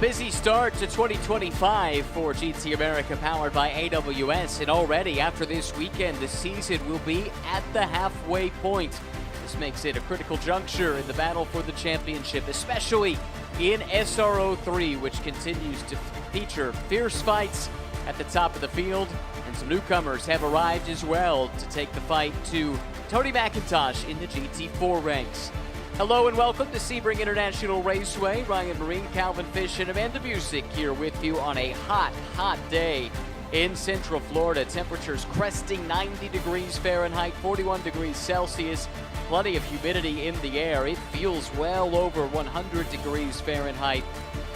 busy start to 2025 for GT America, powered by AWS, and already after this weekend, the season will be at the halfway point. This makes it a critical juncture in the battle for the championship, especially in SRO 3, which continues to feature fierce fights at the top of the field, and some newcomers have arrived as well to take the fight to Tony McIntosh in the GT4 ranks. Hello and welcome to Sebring International Raceway. Ryan Marine, Calvin Fish, and Amanda Busick here with you on a hot day in Central Florida. Temperatures cresting 90 degrees Fahrenheit, 41 degrees Celsius. Plenty of humidity in the air. It feels well over 100 degrees Fahrenheit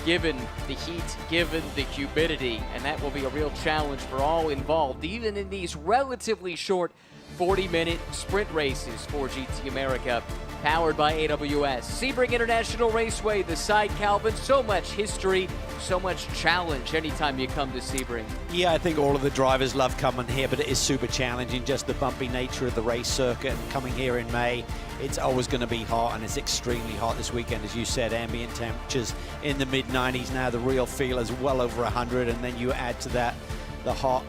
given the heat, given the humidity, and that will be a real challenge for all involved, even in these relatively short 40-minute sprint races for GT America, powered by AWS. Sebring International Raceway, the side, Calvin, so much history, so much challenge anytime you come to Sebring. Yeah, I think all of the drivers love coming here, but it is super challenging, just the bumpy nature of the race circuit. And coming here in May, it's always going to be hot, and it's extremely hot this weekend. As you said, ambient temperatures in the mid-90s now. The real feel is well over 100, and then you add to that the hot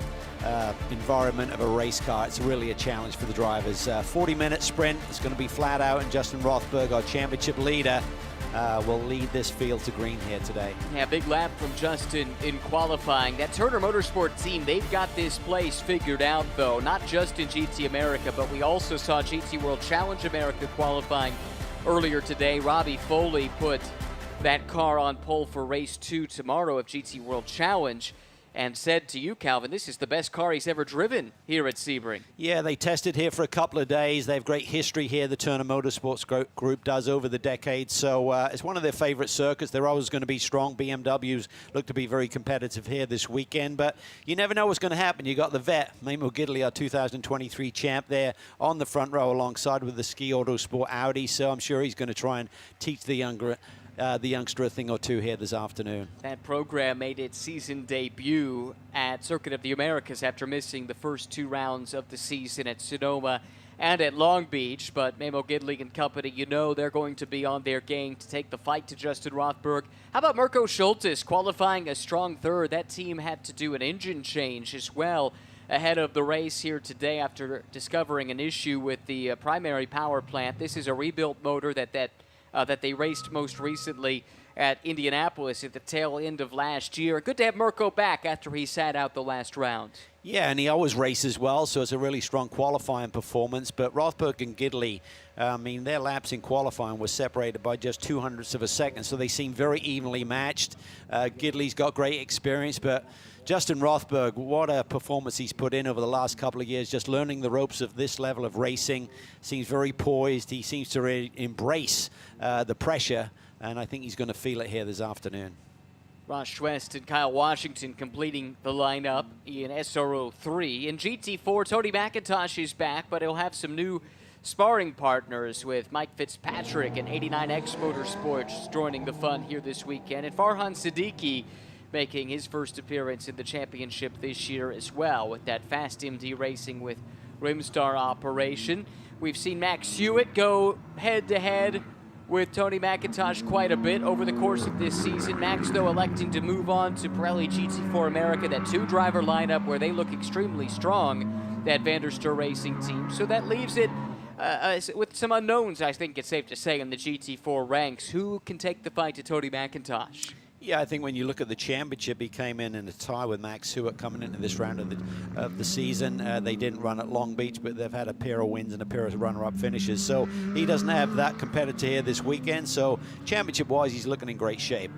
environment of a race car. It's really a challenge for the drivers. 40-minute sprint. It's going to be flat out, and Justin Rothberg, our championship leader, will lead this field to green here today. Yeah, big lap from Justin in qualifying. That Turner Motorsports team, they've got this place figured out, though, not just in GT America, but we also saw GT World Challenge America qualifying earlier today. Robbie Foley put that car on pole for race 2 tomorrow of GT World Challenge, and said to you, Calvin, this is the best car he's ever driven here at Sebring. Yeah, they tested here for a couple of days. They have great history here, the Turner Motorsports Group does over the decades. So it's one of their favorite circuits. They're always going to be strong. BMWs look to be very competitive here this weekend, but you never know what's going to happen. You got the vet, Memo Gidley, our 2023 champ, there on the front row alongside with the Ski Autosport Audi. So I'm sure he's going to try and teach the youngster a thing or two here this afternoon. That program made its season debut at Circuit of the Americas after missing the first 2 rounds of the season at Sonoma and at Long Beach. But Memo Gidley and company, you know they're going to be on their game to take the fight to Justin Rothberg. How about Mirko Schultes qualifying a strong third? That team had to do an engine change as well ahead of the race here today after discovering an issue with the primary power plant. This is a rebuilt motor that they raced most recently at Indianapolis at the tail end of last year. Good to have Mirko back after he sat out the last round. Yeah, and he always races well, so it's a really strong qualifying performance. But Rothberg and Gidley, I mean, their laps in qualifying were separated by just 0.02 of a second, so they seem very evenly matched. Gidley's got great experience, but Justin Rothberg, what a performance he's put in over the last couple of years, just learning the ropes of this level of racing. Seems very poised. He seems to really embrace the pressure, and I think he's going to feel it here this afternoon. Ross Schwest and Kyle Washington completing the lineup in SRO 3. In GT4, Tony McIntosh is back, but he'll have some new sparring partners with Mike Fitzpatrick and 89X Motorsports joining the fun here this weekend, and Farhan Siddiqui making his first appearance in the championship this year as well with that Fast MD Racing with Rimstar operation. We've seen Max Hewitt go head-to-head with Tony McIntosh quite a bit over the course of this season. Max, though, electing to move on to Pirelli GT4 America, that 2-driver lineup where they look extremely strong, that Vanderstur Racing team. So that leaves it with some unknowns, I think it's safe to say, in the GT4 ranks. Who can take the fight to Tony McIntosh? Yeah, I think when you look at the championship, he came in a tie with Max Hewitt coming into this round of the season. They didn't run at Long Beach, but they've had a pair of wins and a pair of runner-up finishes. So he doesn't have that competitor here this weekend. So championship-wise, he's looking in great shape.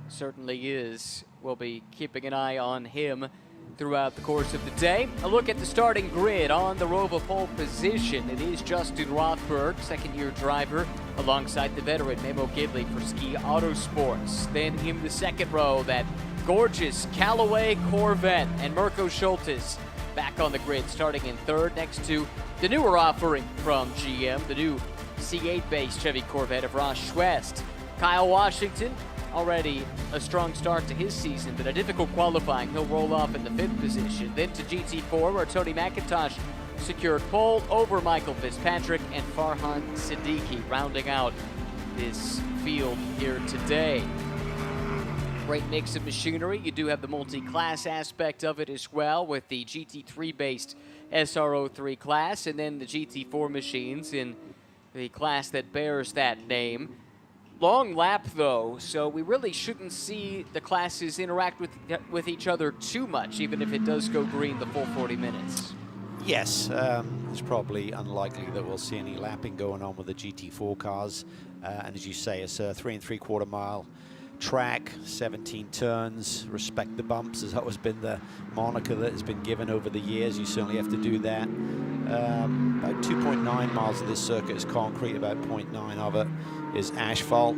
Certainly is. We'll be keeping an eye on him throughout the course of the day. A look at the starting grid on the row of pole position. It is Justin Rothberg, second-year driver, alongside the veteran Memo Gidley for Ski Autosports. Then in the second row, that gorgeous Callaway Corvette, and Mirko Schultes back on the grid, starting in third next to the newer offering from GM, the new C8-based Chevy Corvette of Ross Schwest. Kyle Washington, already a strong start to his season, but a difficult qualifying. He'll roll off in the 5th position. Then to GT4, where Tony McIntosh secured pole over Michael Fitzpatrick and Farhan Siddiqui, rounding out this field here today. Great mix of machinery. You do have the multi-class aspect of it as well with the GT3-based SRO3 class, and then the GT4 machines in the class that bears that name. Long lap, though, so we really shouldn't see the classes interact with each other too much, even if it does go green the full 40 minutes. Yes, it's probably unlikely that we'll see any lapping going on with the GT4 cars. And as you say, it's a 3 3/4 mile track, 17 turns, respect the bumps, has always been the moniker that has been given over the years. You certainly have to do that. About 2.9 miles of this circuit is concrete, about 0.9 of it is asphalt.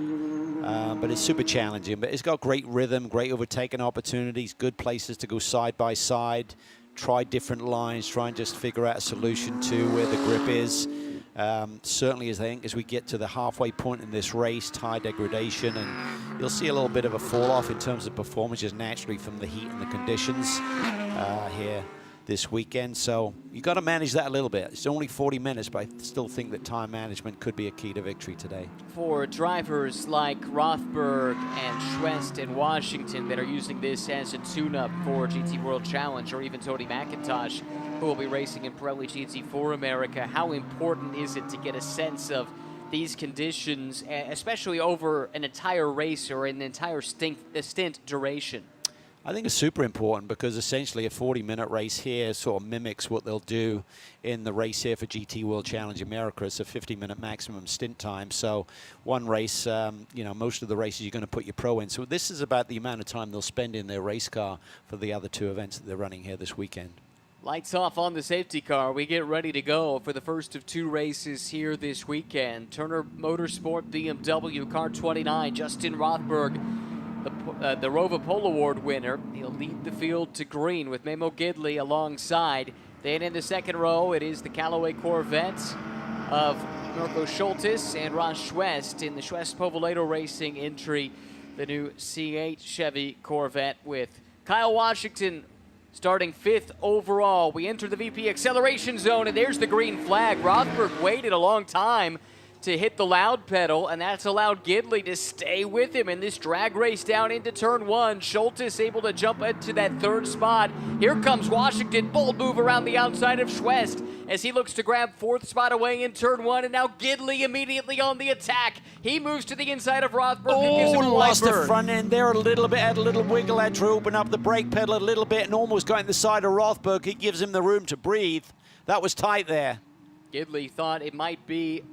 But it's super challenging, but it's got great rhythm, great overtaking opportunities, good places to go side by side, try different lines, try and just figure out a solution to where the grip is. Certainly, I think, as we get to the halfway point in this race, tire degradation, and you'll see a little bit of a fall off in terms of performance just naturally from the heat and the conditions here this weekend. So you got to manage that a little bit. It's only 40 minutes, but I still think that time management could be a key to victory today. For drivers like Rothberg and Schwest and Washington that are using this as a tune-up for GT World Challenge, or even Tony McIntosh, who will be racing in Pirelli GT4 America, how important is it to get a sense of these conditions, especially over an entire race or an entire stint duration? I think it's super important because essentially a 40-minute race here sort of mimics what they'll do in the race here for GT World Challenge America. It's a 50-minute maximum stint time. So one race, you know, most of the races you're going to put your pro in. So this is about the amount of time they'll spend in their race car for the other two events that they're running here this weekend. Lights off on the safety car. We get ready to go for the first of two races here this weekend. Turner Motorsport BMW Car 29, Justin Rothberg, the Rover Pole Award winner. He'll lead the field to green with Memo Gidley alongside. Then in the second row, it is the Callaway Corvette of Mirko Schultes and Ross Schwest in the Schwest Povolato Racing entry, the new C8 Chevy Corvette with Kyle Washington starting 5th overall. We enter the VP acceleration zone, and there's the green flag. Rothberg waited a long time to hit the loud pedal, and that's allowed Gidley to stay with him in this drag race down into turn 1. Schultes able to jump into that 3rd spot. Here comes Washington, bold move around the outside of Schwest as he looks to grab 4th spot away in turn 1, and now Gidley immediately on the attack. He moves to the inside of Rothberg. Lost the front end there a little bit, had a little wiggle, had to open up the brake pedal a little bit and almost got in the side of Rothberg. It gives him the room to breathe. That was tight there. Gidley thought it might be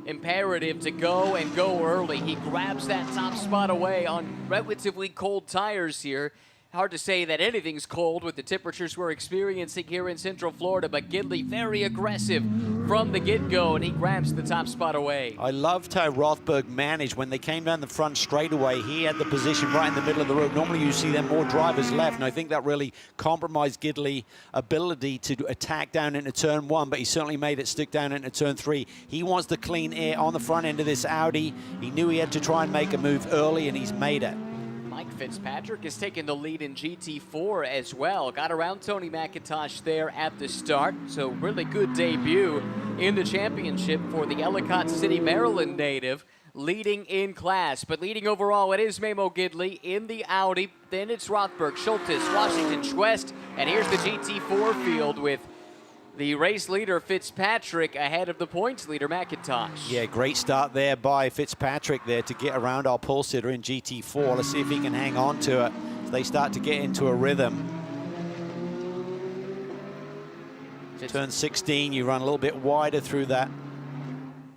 imperative to go early. He grabs that top spot away on relatively cold tires here. Hard to say that anything's cold with the temperatures we're experiencing here in Central Florida, but Gidley very aggressive from the get-go, and he grabs the top spot away. I loved how Rothberg managed when they came down the front straightaway. He had the position right in the middle of the road. Normally you see them more drivers left, and I think that really compromised Gidley's ability to attack down into turn 1, but he certainly made it stick down into turn 3. He wants the clean air on the front end of this Audi. He knew he had to try and make a move early, and he's made it. Mike Fitzpatrick has taken the lead in GT4 as well. Got around Tony McIntosh there at the start, so really good debut in the championship for the Ellicott City, Maryland native, leading in class. But leading overall, it is Memo Gidley in the Audi. Then it's Rothberg, Schultes, Washington, Schwest, and here's the GT4 field with the race leader Fitzpatrick ahead of the points leader McIntosh. Yeah, great start there by Fitzpatrick there to get around our pole sitter in GT4. Let's see if he can hang on to it as they start to get into a rhythm. Turn 16, you run a little bit wider through that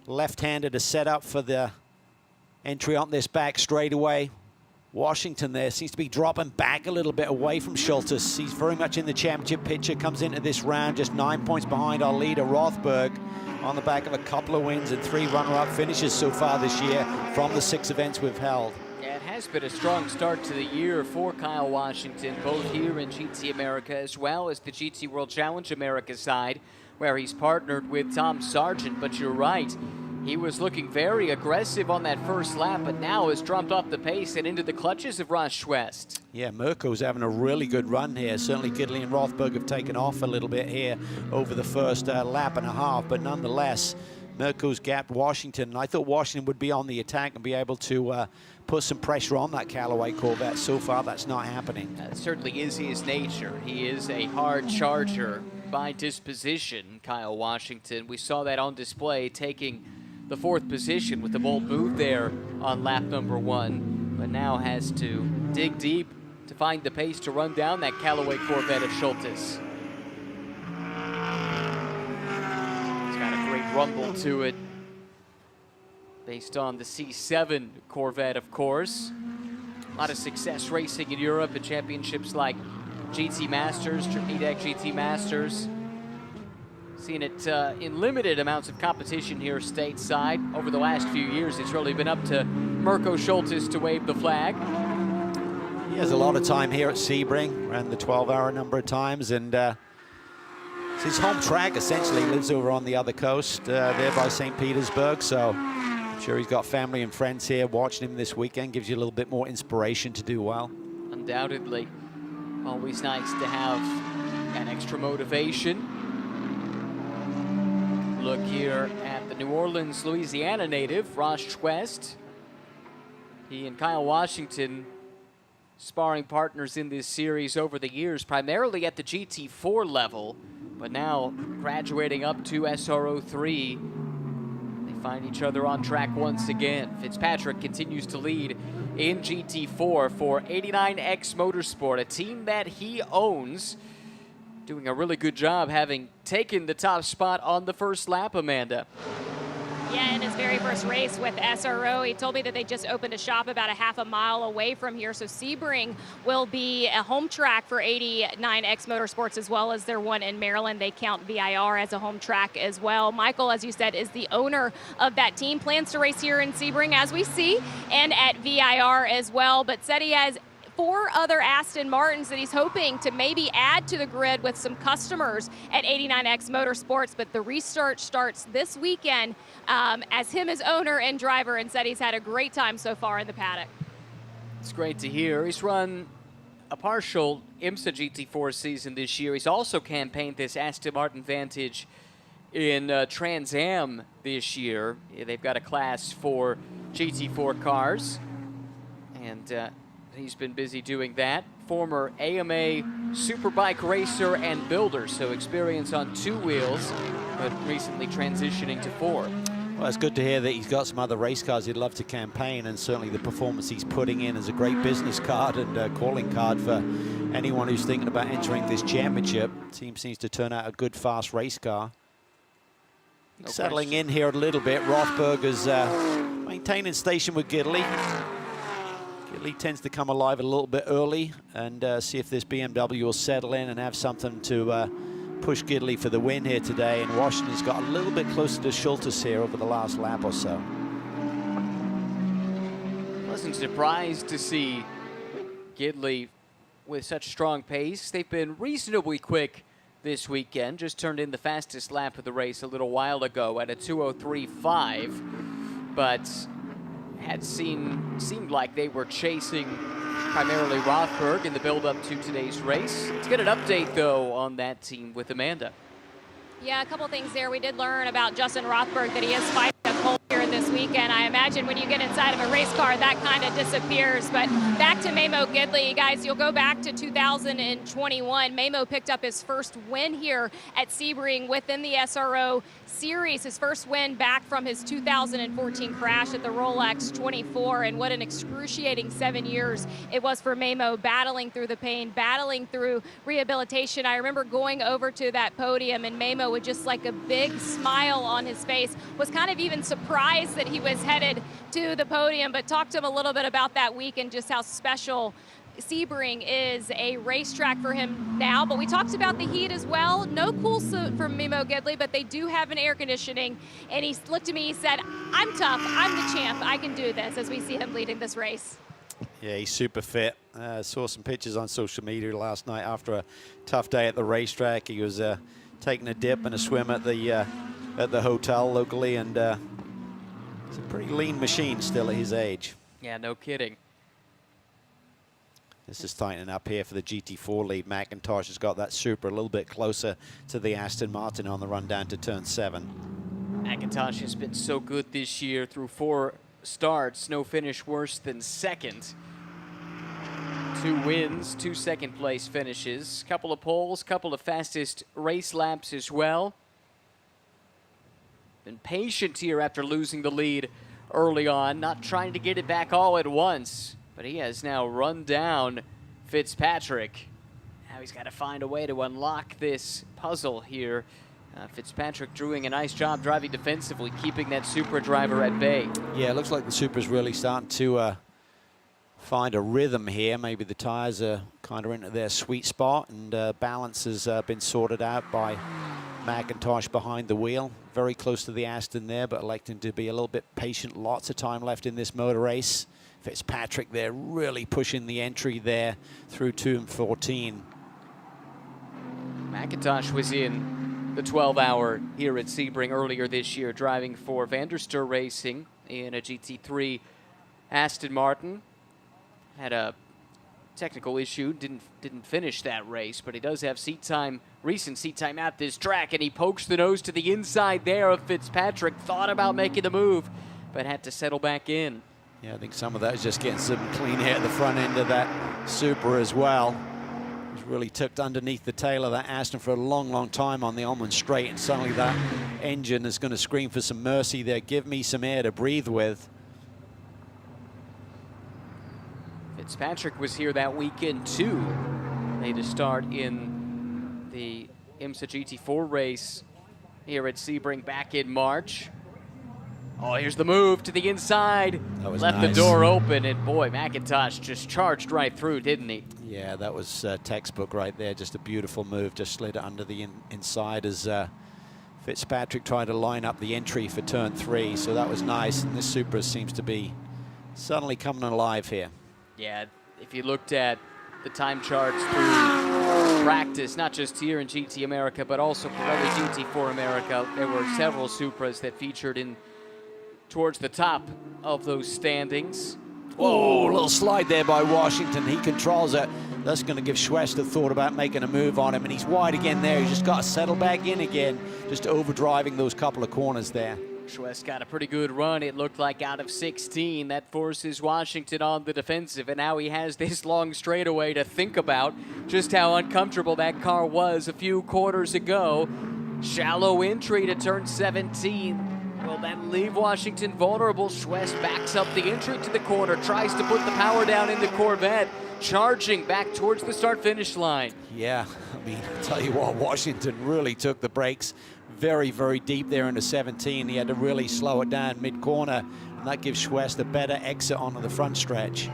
left-hander to set up for the entry on this back straightaway. Washington there seems to be dropping back a little bit away from Schultes. He's very much in the championship picture, comes into this round just 9 points behind our leader, Rothberg, on the back of a couple of wins and 3 runner-up finishes so far this year from the 6 events we've held. Yeah, it has been a strong start to the year for Kyle Washington, both here in GT America as well as the GT World Challenge America side, where he's partnered with Tom Sargent. But you're right, he was looking very aggressive on that first lap, but now has dropped off the pace and into the clutches of Ross Schwest. Yeah, Mirko's having a really good run here. Certainly Gidley and Rothberg have taken off a little bit here over the first lap and a half, but nonetheless, Mirko's gapped Washington, and I thought Washington would be on the attack and be able to put some pressure on that Callaway Corvette. So far, that's not happening. That certainly is his nature. He is a hard charger by disposition, Kyle Washington. We saw that on display, taking the 4th position with the bold move there on lap number 1, but now has to dig deep to find the pace to run down that Callaway Corvette of Schultes. It's got a great rumble to it, based on the C7 Corvette, of course. A lot of success racing in Europe at championships like GT Masters, ADAC GT Masters. Seen it in limited amounts of competition here stateside. Over the last few years, it's really been up to Mirko Schultes to wave the flag. He has a lot of time here at Sebring, ran the 12-hour number of times, and it's his home track, essentially. He lives over on the other coast, there by St. Petersburg, so I'm sure he's got family and friends here watching him this weekend. Gives you a little bit more inspiration to do well. Undoubtedly. Always nice to have that extra motivation. Look here at the New Orleans, Louisiana native, Roche West. He and Kyle Washington, sparring partners in this series over the years, primarily at the GT4 level, but now graduating up to SRO 3. They find each other on track once again. Fitzpatrick continues to lead in GT4 for 89X Motorsport, a team that he owns. Doing a really good job, having taken the top spot on the first lap, Amanda. Yeah, in his very first race with SRO, he told me that they just opened a shop about a half a mile away from here. So Sebring will be a home track for 89X Motorsports, as well as their one in Maryland. They count VIR as a home track as well. Michael, as you said, is the owner of that team. Plans to race here in Sebring, as we see, and at VIR as well. But said he has 4 other Aston Martins that he's hoping to maybe add to the grid with some customers at 89X Motorsports. But the restart starts this weekend as him as owner and driver, and said he's had a great time so far in the paddock. It's great to hear. He's run a partial IMSA GT4 season this year. He's also campaigned this Aston Martin Vantage in Trans Am this year. They've got a class for GT4 cars, and he's been busy doing that. Former AMA superbike racer and builder, so experience on 2 wheels, but recently transitioning to 4. Well, it's good to hear that he's got some other race cars he'd love to campaign, and certainly the performance he's putting in is a great business card and calling card for anyone who's thinking about entering this championship. Team seems to turn out a good, fast race car. No Settling question. in here a little bit, Rothberger's maintaining station with Gidley. Gidley tends to come alive a little bit early, and see if this BMW will settle in and have something to push Gidley for the win here today. And Washington's got a little bit closer to Schultes here over the last lap or so. Wasn't surprised to see Gidley with such strong pace. They've been reasonably quick this weekend. Just turned in the fastest lap of the race a little while ago at a 2:03.5, but had seemed like they were chasing primarily Rothberg in the build-up to today's race. Let's get an update, though, on that team with Amanda. Yeah, a couple things there. We did learn about Justin Rothberg, that he is fighting a cold here this weekend. I imagine when you get inside of a race car, that kind of disappears. But back to Mamo Gidley, guys, you'll go back to 2021. Mamo picked up his first win here at Sebring within the SRO series, his first win back from his 2014 crash at the Rolex 24. And what an excruciating 7 years it was for Mamo, battling through the pain, battling through rehabilitation. I remember going over to that podium, and Mamo with just like a big smile on his face, was kind of even surprised that he was headed to the podium. But talk to him a little bit about that week and just how special Sebring is a racetrack for him now. But we talked about the heat as well. No cool suit from Mamo Gidley, but they do have an air conditioning. And he looked at me, he said, "I'm tough, I'm the champ, I can do this," as we see him leading this race. Yeah, he's super fit. Saw some pictures on social media last night after a tough day at the racetrack. He was taking a dip and a swim at the hotel locally, and it's a pretty lean machine still at his age. Yeah, no kidding. This is tightening up here for the GT4 lead. McIntosh has got that Supra a little bit closer to the Aston Martin on the run down to turn 7. McIntosh has been so good this year through 4 starts, no finish worse than second. 2 wins, 2 second-place finishes, couple of poles, couple of fastest race laps as well. Been patient here after losing the lead early on, not trying to get it back all at once, but he has now run down Fitzpatrick. Now he's got to find a way to unlock this puzzle here. Fitzpatrick doing a nice job driving defensively, keeping that Supra driver at bay. Yeah, it looks like the Supra's really starting to find a rhythm here. Maybe the tires are kind of into their sweet spot, and balance has been sorted out by McIntosh behind the wheel. Very close to the Aston there, but electing to be a little bit patient. Lots of time left in this motor race. Fitzpatrick there really pushing the entry there through 2 and 14. McIntosh was in the 12-hour here at Sebring earlier this year, driving for Vanderster Racing in a GT3 Aston Martin. Had a technical issue, didn't finish that race, but he does have recent seat time at this track, and he pokes the nose to the inside there of Fitzpatrick. Thought about making the move, but had to settle back in. Yeah, I think some of that is just getting some clean air at the front end of that Supra as well. He's really tucked underneath the tail of that Aston for a long, long time on the Almond Straight, and suddenly that engine is going to scream for some mercy there. Give me some air to breathe with. Fitzpatrick was here that weekend too. Made a start in the IMSA GT4 race here at Sebring back in March. Oh, here's the move to the inside. That was Left nice. the door open, and boy, McIntosh just charged right through, didn't he? Yeah, that was textbook right there. Just a beautiful move. Just slid it under the inside as Fitzpatrick tried to line up the entry for turn 3. So that was nice. And this Supra seems to be suddenly coming alive here. Yeah, if you looked at the time charts through practice, not just here in GT America, but also Pirelli GT4 America, there were several Supras that featured in towards the top of those standings. Oh, a little slide there by Washington. He controls it. That's going to give Schwest a thought about making a move on him, and he's wide again there. He's just got to settle back in again, just overdriving those couple of corners there. Schwest got a pretty good run, it looked like, out of 16. That forces Washington on the defensive, and now he has this long straightaway to think about just how uncomfortable that car was a few quarters ago. Shallow entry to turn 17. Will that leave Washington vulnerable? Schwest backs up the entry to the corner, tries to put the power down in the Corvette, charging back towards the start-finish line. Yeah, I mean, I'll tell you what, Washington really took the brakes very, very deep there into 17. He had to really slow it down mid-corner, and that gives Schwest a better exit onto the front stretch.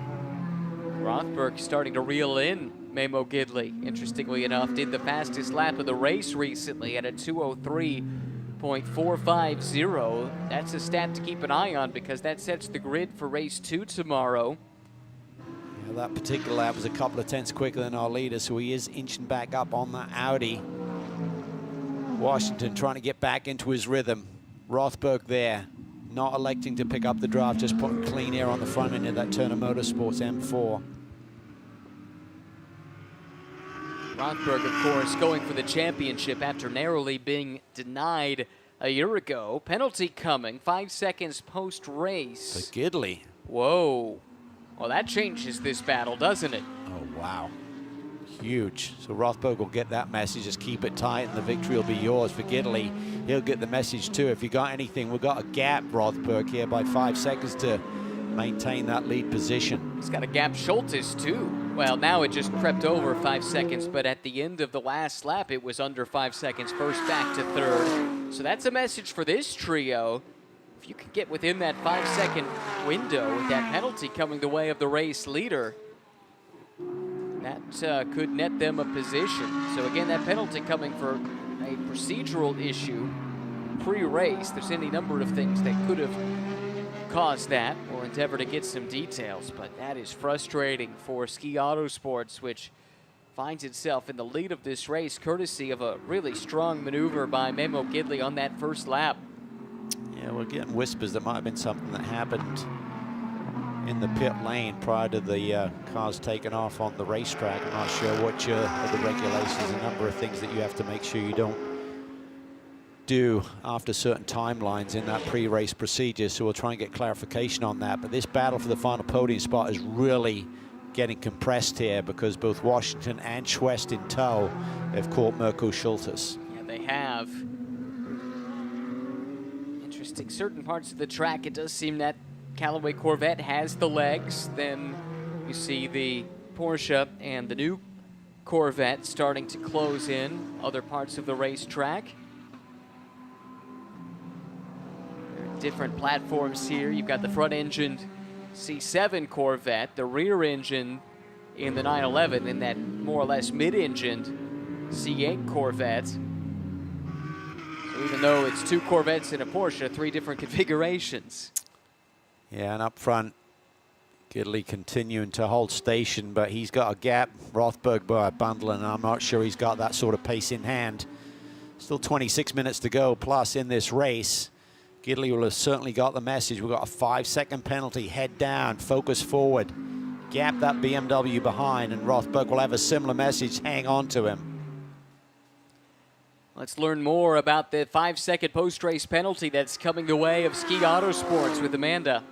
Rothberg starting to reel in Memo Gidley. Interestingly enough, did the fastest lap of the race recently at a 2:03.450. That's a stat to keep an eye on because that sets the grid for race 2 tomorrow. Yeah, that particular lap was a couple of tenths quicker than our leader, so he is inching back up on that Audi. Washington trying to get back into his rhythm. Rothberg there, not electing to pick up the draft, just putting clean air on the front end of that Turner Motorsports M4. Rothberg, of course, going for the championship after narrowly being denied a year ago. Penalty coming, 5 seconds post-race. For Gidley. Whoa. Well, that changes this battle, doesn't it? Oh, wow. Huge. So Rothberg will get that message. Just keep it tight and the victory will be yours. For Gidley, he'll get the message too. If you got anything, we've got a gap, Rothberg, here by 5 seconds to maintain that lead position. He's got a gap Schultes too. Well, now it just crept over 5 seconds, but at the end of the last lap, it was under 5 seconds first back to third. So that's a message for this trio. If you can get within that 5 second window with that penalty coming the way of the race leader, that could net them a position. So again, that penalty coming for a procedural issue pre-race. There's any number of things that could have caused that. We'll endeavor to get some details, but that is frustrating for Ski Autosports, which finds itself in the lead of this race courtesy of a really strong maneuver by Memo Gidley on that first lap. Yeah, we're getting whispers that might have been something that happened in the pit lane prior to the cars taking off on the racetrack. I'm not sure what the regulations, a number of things that you have to make sure you don't do after certain timelines in that pre-race procedure, so we'll try and get clarification on that. But this battle for the final podium spot is really getting compressed here because both Washington and Schwest in tow have caught Mirko Schultes. Yeah, they have. Interesting. Certain parts of the track, it does seem that Callaway Corvette has the legs. Then you see the Porsche and the new Corvette starting to close in other parts of the racetrack. There are different platforms here. You've got the front-engined C7 Corvette, the rear engine in the 911, and that more or less mid-engined C8 Corvette. So even though it's two Corvettes and a Porsche, three different configurations. Yeah, and up front, Gidley continuing to hold station, but he's got a gap. Rothberg by bundling, and I'm not sure he's got that sort of pace in hand. Still 26 minutes to go plus in this race. Gidley will have certainly got the message. We've got a 5-second penalty. Head down, focus forward, gap that BMW behind, and Rothberg will have a similar message. Hang on to him. Let's learn more about the 5-second post-race penalty that's coming the way of Ski Autosports with Amanda.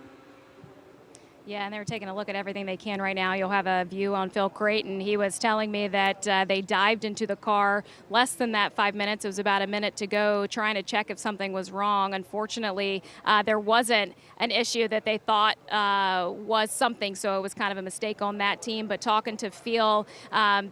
Yeah, and they're taking a look at everything they can right now. You'll have a view on Phil Creighton. He was telling me that they dived into the car less than that 5 minutes. It was about a minute to go, trying to check if something was wrong. Unfortunately, there wasn't an issue that they thought was something, so it was kind of a mistake on that team. But talking to Phil,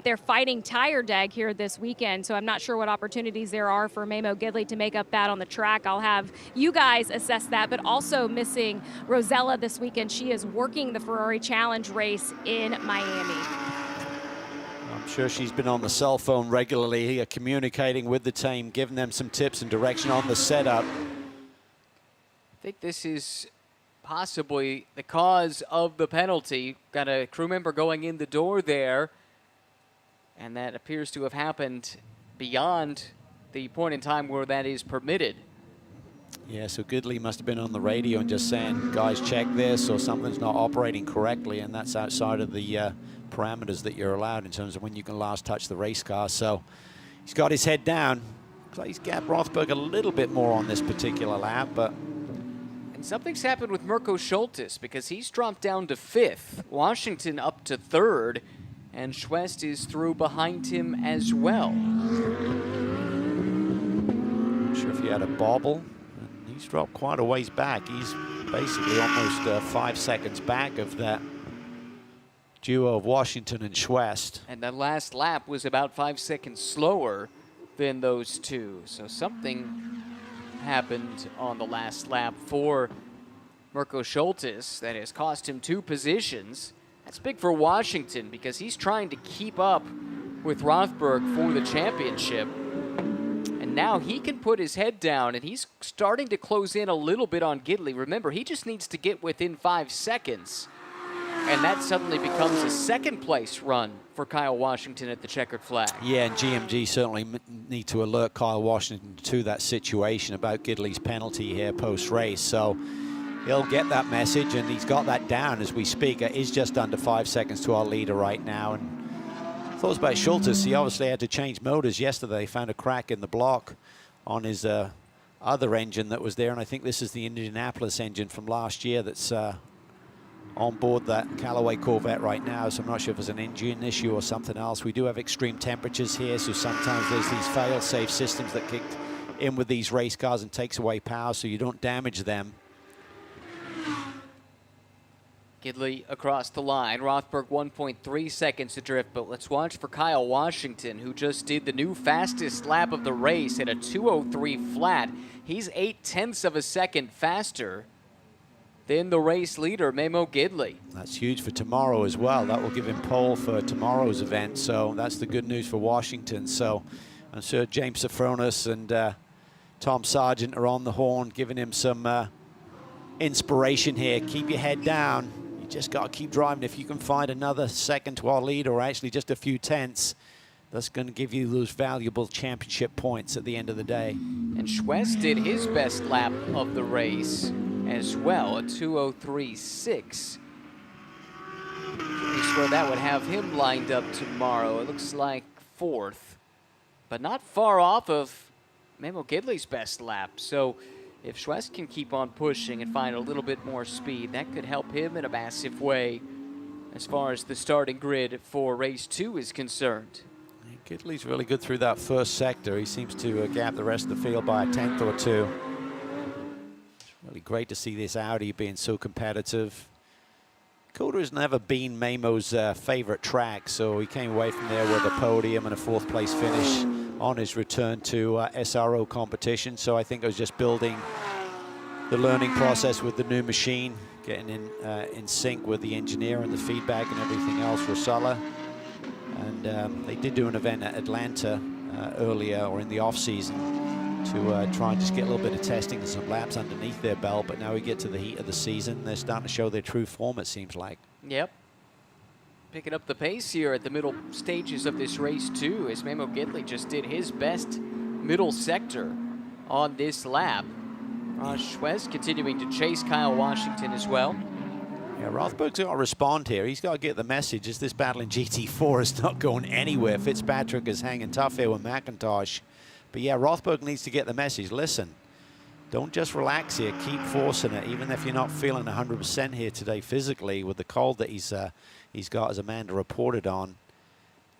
they're fighting tire drag here this weekend, so I'm not sure what opportunities there are for Memo Gidley to make up that on the track. I'll have you guys assess that, but also missing Rosella this weekend. She is working the Ferrari Challenge race in Miami. I'm sure she's been on the cell phone regularly here, communicating with the team, giving them some tips and direction on the setup. I think this is possibly the cause of the penalty. Got a crew member going in the door there, and that appears to have happened beyond the point in time where that is permitted. Yeah, so Gidley must have been on the radio and just saying, guys, check this, or something's not operating correctly, and that's outside of the parameters that you're allowed in terms of when you can last touch the race car. So he's got his head down. Looks like he's gapped Rothberg a little bit more on this particular lap, but... And something's happened with Mirko Schultes because he's dropped down to 5th, Washington up to 3rd, and Schwest is through behind him as well. Not sure if he had a bobble. He's dropped quite a ways back. He's basically almost 5 seconds back of that duo of Washington and Schwest. And that last lap was about 5 seconds slower than those two. So something happened on the last lap for Mirko Schultes that has cost him 2 positions. That's big for Washington because he's trying to keep up with Rothberg for the championship. And now he can put his head down, and he's starting to close in a little bit on Gidley. Remember, he just needs to get within 5 seconds, and that suddenly becomes a second-place run for Kyle Washington at the checkered flag. Yeah, and GMG certainly need to alert Kyle Washington to that situation about Gidley's penalty here post-race. So he'll get that message, and he's got that down as we speak. It is just under 5 seconds to our leader right now. And thoughts about Schultes, he obviously had to change motors yesterday. Found a crack in the block on his other engine that was there, and I think this is the Indianapolis engine from last year that's on board that Callaway Corvette right now, so I'm not sure if it's an engine issue or something else. We do have extreme temperatures here, so sometimes there's these fail-safe systems that kick in with these race cars and takes away power so you don't damage them. Gidley across the line. Rothberg 1.3 seconds to drift, but let's watch for Kyle Washington, who just did the new fastest lap of the race at a 2:03 flat. He's 0.8 of a second faster than the race leader, Memo Gidley. That's huge for tomorrow as well. That will give him pole for tomorrow's event, so that's the good news for Washington. So I'm sure James Safronis and Tom Sargent are on the horn, giving him some inspiration here. Keep your head down. You just got to keep driving. If you can find another second to our lead, or actually just a few tenths, that's going to give you those valuable championship points at the end of the day. And Schwest did his best lap of the race as well, a 2:03.6. Where that would have him lined up tomorrow. It looks like 4th, but not far off of Memo Gidley's best lap. So if Schwest can keep on pushing and find a little bit more speed, that could help him in a massive way as far as the starting grid for race 2 is concerned. Gidley's really good through that first sector. He seems to gap the rest of the field by a tenth or two. It's really great to see this Audi being so competitive. Coda has never been Memo's favorite track, so he came away from there with a podium and a 4th place finish on his return to SRO competition. So I think it was just building the learning process with the new machine, getting in sync with the engineer and the feedback and everything else for Sulla. And they did do an event at Atlanta earlier or in the off season to try and just get a little bit of testing and some laps underneath their belt. But now we get to the heat of the season, they're starting to show their true form, it seems like. Yep. Picking up the pace here at the middle stages of this race too, as Memo Gidley just did his best middle sector on this lap. Ross Schwest continuing to chase Kyle Washington as well. Yeah, Rothberg's got to respond here. He's got to get the message as this battle in GT4 is not going anywhere. Fitzpatrick is hanging tough here with McIntosh. But yeah, Rothberg needs to get the message. Listen, don't just relax here. Keep forcing it, even if you're not feeling 100% here today physically with the cold that he's got, as Amanda reported on.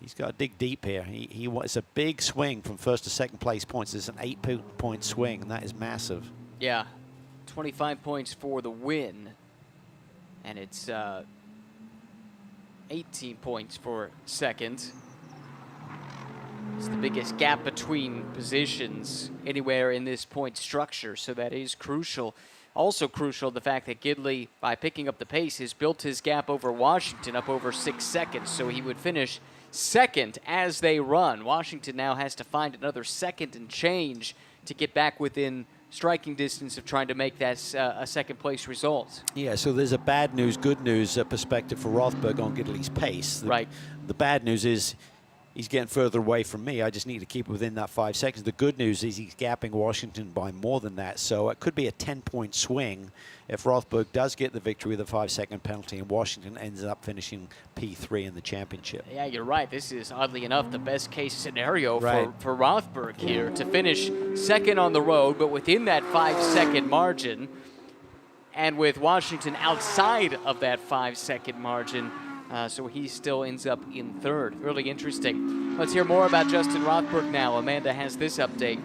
He's got to dig deep here. It's a big swing from 1st to 2nd place points. It's an 8-point swing, and that is massive. Yeah, 25 points for the win. And it's 18 points for 2nd. It's the biggest gap between positions anywhere in this point structure, so that is crucial. Also crucial, the fact that Gidley, by picking up the pace, has built his gap over Washington up over 6 seconds, so he would finish 2nd as they run. Washington now has to find another 2nd and change to get back within striking distance of trying to make that a 2nd place result. Yeah, so there's a bad news, good news perspective for Rothberg on Gidley's pace. Right. The bad news is he's getting further away from me. I just need to keep within that 5 seconds. The good news is he's gapping Washington by more than that. So it could be a 10-point swing if Rothberg does get the victory with a 5-second penalty and Washington ends up finishing P3 in the championship. Yeah, you're right. This is, oddly enough, the best case scenario right. for Rothberg here to finish 2nd on the road, but within that 5-second margin. And with Washington outside of that 5-second margin, so he still ends up in 3rd. Really interesting. Let's hear more about Justin Rothberg now. Amanda has this update.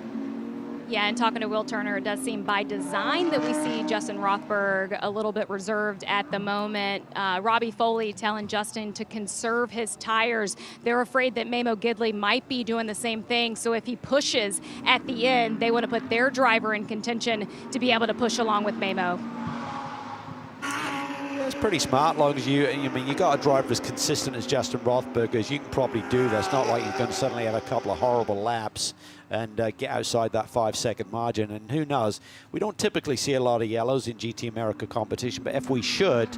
Yeah, and talking to Will Turner, it does seem by design that we see Justin Rothberg a little bit reserved at the moment. Robbie Foley telling Justin to conserve his tires. They're afraid that Memo Gidley might be doing the same thing, so if he pushes at the end, they want to put their driver in contention to be able to push along with Memo. That's pretty smart, long as you got a driver as consistent as Justin Rothberg as you can probably do that. It's not like you're going to suddenly have a couple of horrible laps and get outside that 5-second margin. And who knows, we don't typically see a lot of yellows in GT America competition, but if we should,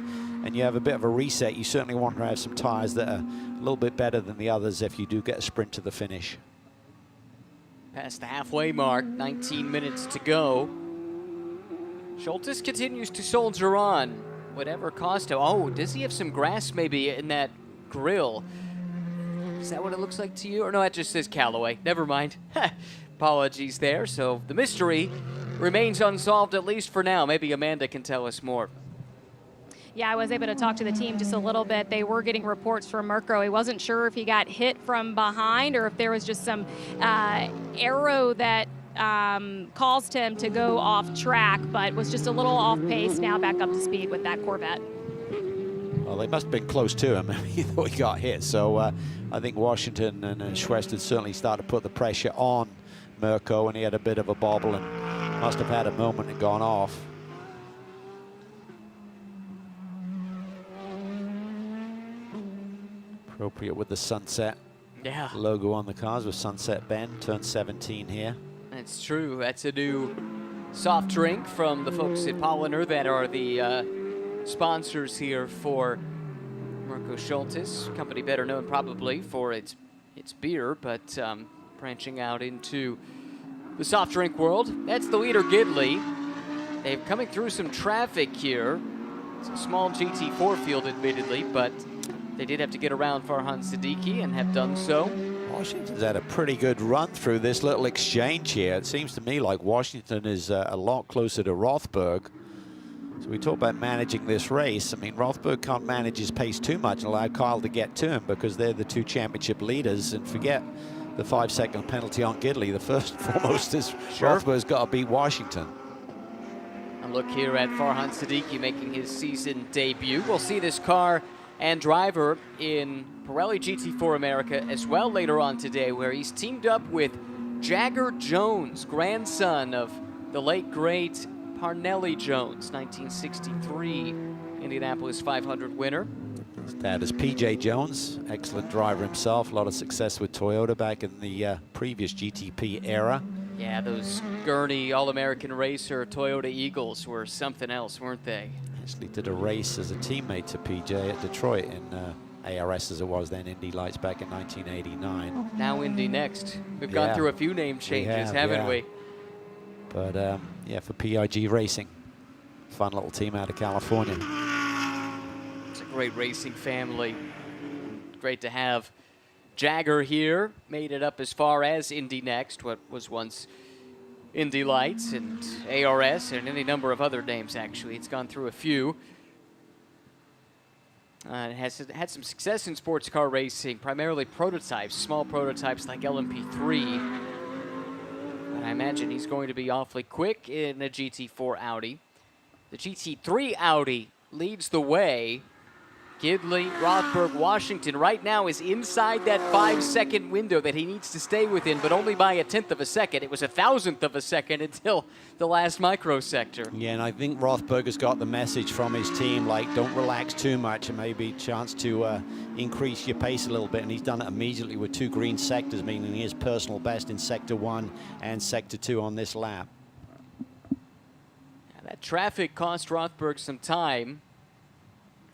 and you have a bit of a reset, you certainly want to have some tires that are a little bit better than the others if you do get a sprint to the finish. Past the halfway mark, 19 minutes to go. Schultes continues to soldier on, whatever cost him. Oh, does he have some grass maybe in that grill? Is that what it looks like to you? Or no, that just says Callaway. Never mind. Apologies there. So the mystery remains unsolved, at least for now. Maybe Amanda can tell us more. Yeah, I was able to talk to the team just a little bit. They were getting reports from Mirko. He wasn't sure if he got hit from behind or if there was just some arrow that caused him to go off track, but was just a little off pace. Now back up to speed with that Corvette. Well, they must have been close to him. He thought he got hit. So I think Washington and Schwest had certainly started to put the pressure on Mirko, and he had a bit of a bobble and must have had a moment and gone off. Appropriate with the Sunset logo on the cars with Sunset Bend, turned 17 here. That's true. That's a new soft drink from the folks at Polliner that are the sponsors here for Mirko Schultes, company better known probably for its beer, but branching out into the soft drink world. That's the leader, Gidley. They're coming through some traffic here. It's a small GT4 field, admittedly, but They did have to get around Farhan Siddiqui and have done so. Washington's had a pretty good run through this little exchange here. It seems to me like Washington is a lot closer to Rothberg. So we talk about managing this race. I mean, Rothberg can't manage his pace too much and allow Kyle to get to him because they're the two championship leaders. And forget the 5-second penalty on Gidley. The first and foremost is Rothberg's got to beat Washington. And look here at Farhan Siddiqui making his season debut. We'll see this car and driver in Pirelli GT4 America as well later on today, where he's teamed up with Jagger Jones, grandson of the late great Parnelli Jones, 1963 Indianapolis 500 winner. His dad is P.J. Jones, excellent driver himself. A lot of success with Toyota back in the previous GTP era. Yeah, those Gurney All-American Racer Toyota Eagles were something else, weren't they? Actually did a race as a teammate to P.J. at Detroit in ARS as it was then, Indy Lights back in 1989. Now Indy Next. We've gone through a few name changes, haven't we? But yeah, for PIG Racing, fun little team out of California. It's a great racing family. Great to have Jagger here. Made it up as far as Indy Next, what was once Indy Lights and ARS and any number of other names, actually. It's gone through a few. It has had some success in sports car racing, primarily prototypes, small prototypes like LMP3. But I imagine he's going to be awfully quick in a GT4 Audi. The GT3 Audi leads the way. Gidley, Rothberg, Washington right now is inside that 5-second window that he needs to stay within, but only by 1/10 of a second. It was 1,000th of a second until the last microsector. Yeah, and I think Rothberg has got the message from his team, like, don't relax too much and maybe a chance to increase your pace a little bit. And he's done it immediately with 2 green sectors, meaning his personal best in Sector 1 and Sector 2 on this lap. Yeah, that traffic cost Rothberg some time.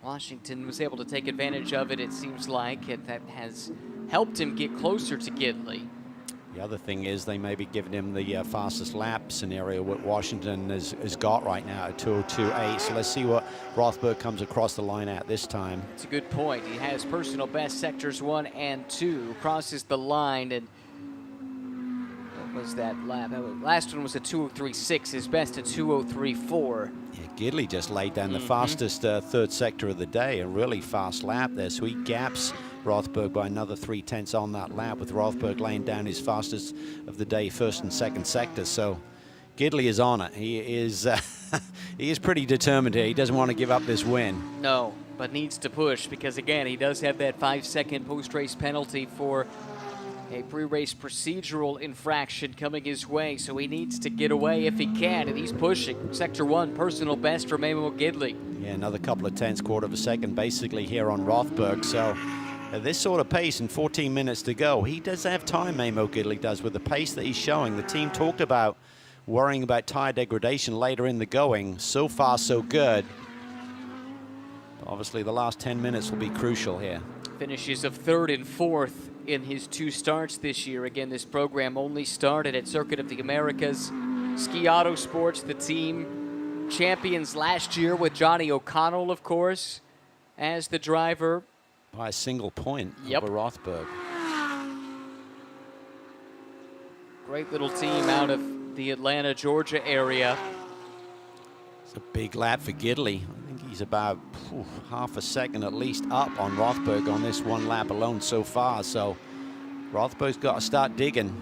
Washington was able to take advantage of it, it seems like, and that has helped him get closer to Gidley. The other thing is they may be giving him the fastest lap scenario what Washington has got right now at 2:02.8. So let's see what Rothberg comes across the line at this time. It's a good point. He has personal best sectors 1 and 2, crosses the line, and what was that lap? Last one was a 2:03.6, his best a 2:03.4. Yeah, Gidley just laid down the fastest third sector of the day, a really fast lap there. So he gaps Rothberg by another 3/10 on that lap, with Rothberg laying down his fastest of the day, first and second sector. So Gidley is on it. He is he is pretty determined here. He doesn't want to give up this win. No, but needs to push because, again, he does have that 5-second post-race penalty for a pre-race procedural infraction coming his way, so he needs to get away if he can, and he's pushing. Sector 1, personal best for Memo Gidley. Yeah, another couple of tenths, quarter of a second basically here on Rothberg. So at this sort of pace and 14 minutes to go, he does have time, Memo Gidley does, with the pace that he's showing. The team talked about worrying about tire degradation later in the going. So far, so good. But obviously, the last 10 minutes will be crucial here. Finishes of 3rd and 4th in his 2 starts this year. Again, this program only started at Circuit of the Americas. Ski Auto Sports, the team champions last year with Johnny O'Connell, of course, as the driver. By a single point over Rothberg. Great little team out of the Atlanta, Georgia area. It's a big lap for Gidley. I think he's about half a second at least up on Rothberg on this one lap alone so far. So Rothberg's got to start digging.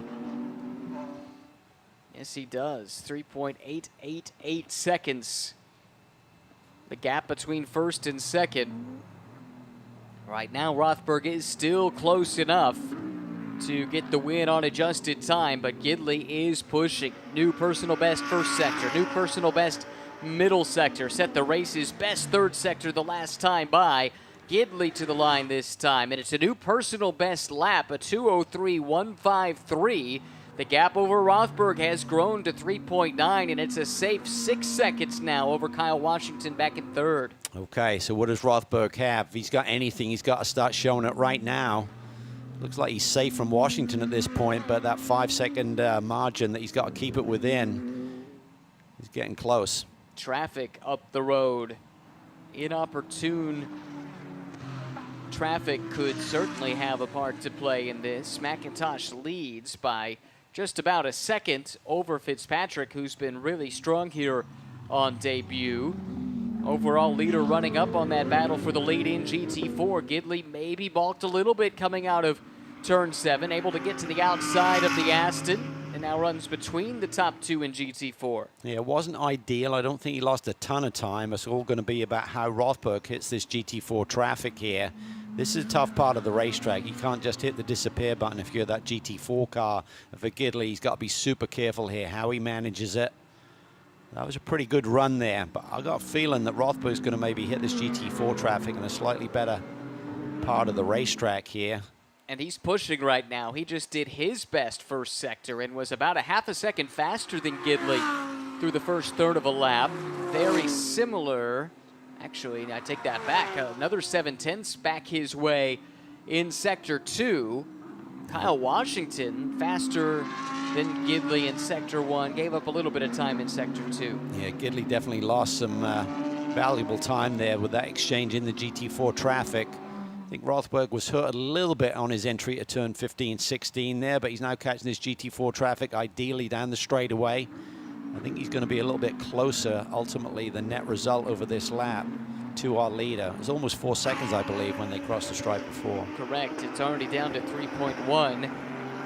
Yes, he does. 3.888 seconds. The gap between first and second. Right now, Rothberg is still close enough to get the win on adjusted time, but Gidley is pushing. New personal best first sector, new personal best middle sector. Set the race's best 3rd sector the last time by. Gidley to the line this time, and it's a new personal best lap, a 2:03.153. The gap over Rothberg has grown to 3.9, and it's a safe 6 seconds now over Kyle Washington back in 3rd. Okay, so what does Rothberg have? If he's got anything, he's got to start showing it right now. Looks like he's safe from Washington at this point, but that 5-second margin that he's got to keep it within, he's getting close. Traffic up the road. Inopportune traffic could certainly have a part to play in this. McIntosh leads by just about a second over Fitzpatrick, who's been really strong here on debut. Overall leader running up on that battle for the lead in GT4. Gidley maybe balked a little bit coming out of turn 7, able to get to the outside of the Aston, and now runs between the top 2 in GT4. Yeah, it wasn't ideal. I don't think he lost a ton of time. It's all going to be about how Rothberg hits this GT4 traffic here. This is a tough part of the racetrack. You can't just hit the disappear button if you're that GT4 car. And for Gidley, he's got to be super careful here, how he manages it. That was a pretty good run there, but I got a feeling that Rothberg's going to maybe hit this GT4 traffic in a slightly better part of the racetrack here. And he's pushing right now. He just did his best first sector and was about a half a second faster than Gidley through the first third of a lap. Very similar. Actually, I take that back. Another 7/10 back his way in sector 2. Kyle Washington faster than Gidley in sector 1. Gave up a little bit of time in sector 2. Yeah, Gidley definitely lost some valuable time there with that exchange in the GT4 traffic. I think Rothberg was hurt a little bit on his entry to turn 15-16 there, but he's now catching this GT4 traffic ideally down the straightaway. I think he's going to be a little bit closer, ultimately, the net result over this lap to our leader. It was almost 4 seconds, I believe, when they crossed the stripe before. Correct. It's already down to 3.1.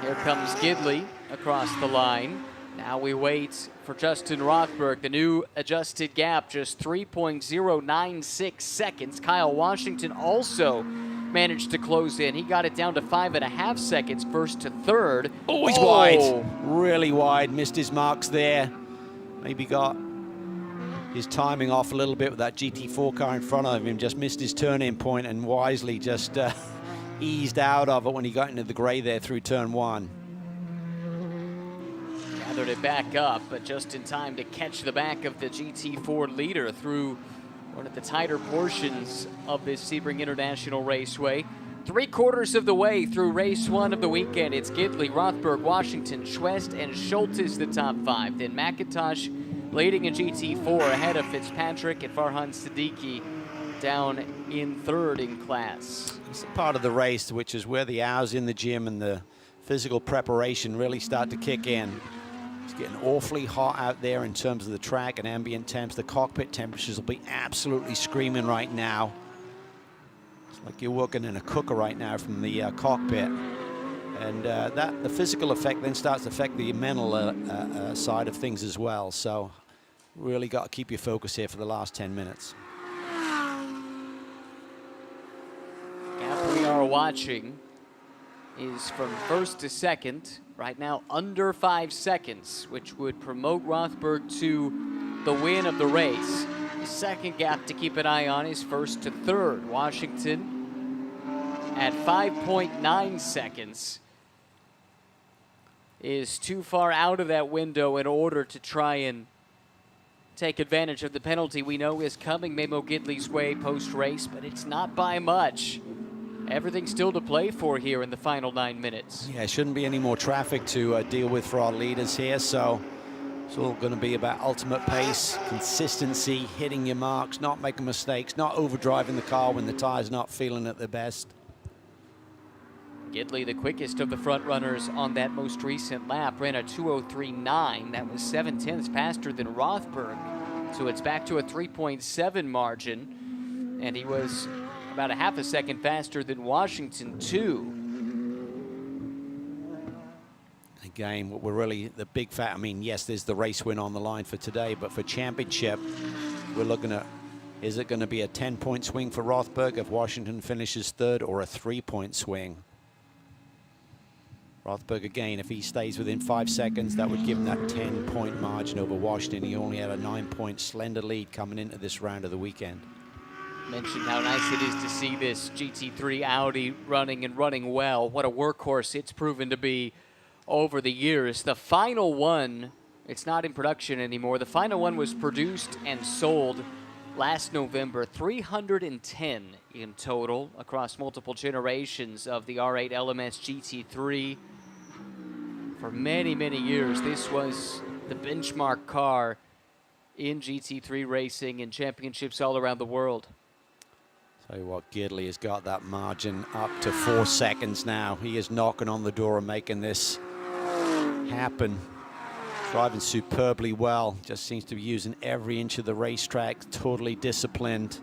Here comes Gidley across the line. Now we wait for Justin Rothberg. The new adjusted gap, just 3.096 seconds. Kyle Washington also managed to close in. He got it down to 5.5 seconds, first to third. Oh, he's wide. Really wide. Missed his marks there. Maybe got his timing off a little bit with that GT4 car in front of him. Just missed his turn-in point and wisely just eased out of it when he got into the gray there through turn 1. Gathered it back up, but just in time to catch the back of the GT4 leader through one of the tighter portions of this Sebring International Raceway. 3/4 of the way through race 1 of the weekend. It's Gidley, Rothberg, Washington, Schwest, and Schultes the top 5. Then McIntosh leading in GT4 ahead of Fitzpatrick and Farhan Siddiqui down in 3rd in class. It's a part of the race, which is where the hours in the gym and the physical preparation really start to kick in. It's getting awfully hot out there in terms of the track and ambient temps. The cockpit temperatures will be absolutely screaming right now. It's like you're working in a cooker right now from the cockpit. And the physical effect then starts to affect the mental side of things as well. So really got to keep your focus here for the last 10 minutes. Gap we are watching is from first to second, right now under 5 seconds, which would promote Rothberg to the win of the race. The second gap to keep an eye on is first to third. Washington at 5.9 seconds is too far out of that window in order to try and take advantage of the penalty we know is coming Memo Gidley's way post-race, but it's not by much. Everything still to play for here in the final 9 minutes. Yeah, shouldn't be any more traffic to deal with for our leaders here, so it's all going to be about ultimate pace, consistency, hitting your marks, not making mistakes, not overdriving the car when the tire's not feeling at their best. Gidley, the quickest of the front runners on that most recent lap, ran a 2:03.9. That was 7/10 faster than Rothberg. So it's back to a 3.7 margin, and he was about a half a second faster than Washington, too. Again, what we're really the big fact, I mean, yes, there's the race win on the line for today, but for championship, we're looking at, is it going to be a 10-point swing for Rothberg if Washington finishes 3rd, or a 3-point swing? Rothberg, again, if he stays within 5 seconds, that would give him that 10-point margin over Washington. He only had a 9-point slender lead coming into this round of the weekend. Mentioned how nice it is to see this GT3 Audi running well. What a workhorse it's proven to be over the years. The final one, it's not in production anymore. The final one was produced and sold last November. 310 in total across multiple generations of the R8 LMS GT3. For many, many years, this was the benchmark car in GT3 racing and championships all around the world. Tell you what, Gidley has got that margin up to 4 seconds now. He is knocking on the door and making this happen. Driving superbly well. Just seems to be using every inch of the racetrack. Totally disciplined.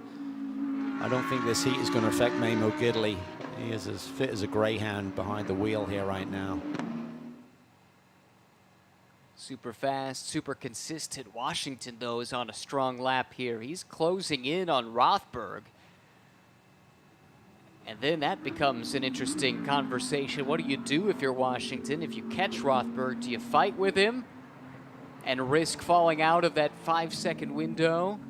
I don't think this heat is going to affect Memo Gidley. He is as fit as a greyhound behind the wheel here right now. Super fast, super consistent. Washington, though, is on a strong lap here. He's closing in on Rothberg. And then that becomes an interesting conversation. What do you do if you're Washington? If you catch Rothberg, do you fight with him and risk falling out of that 5-second window?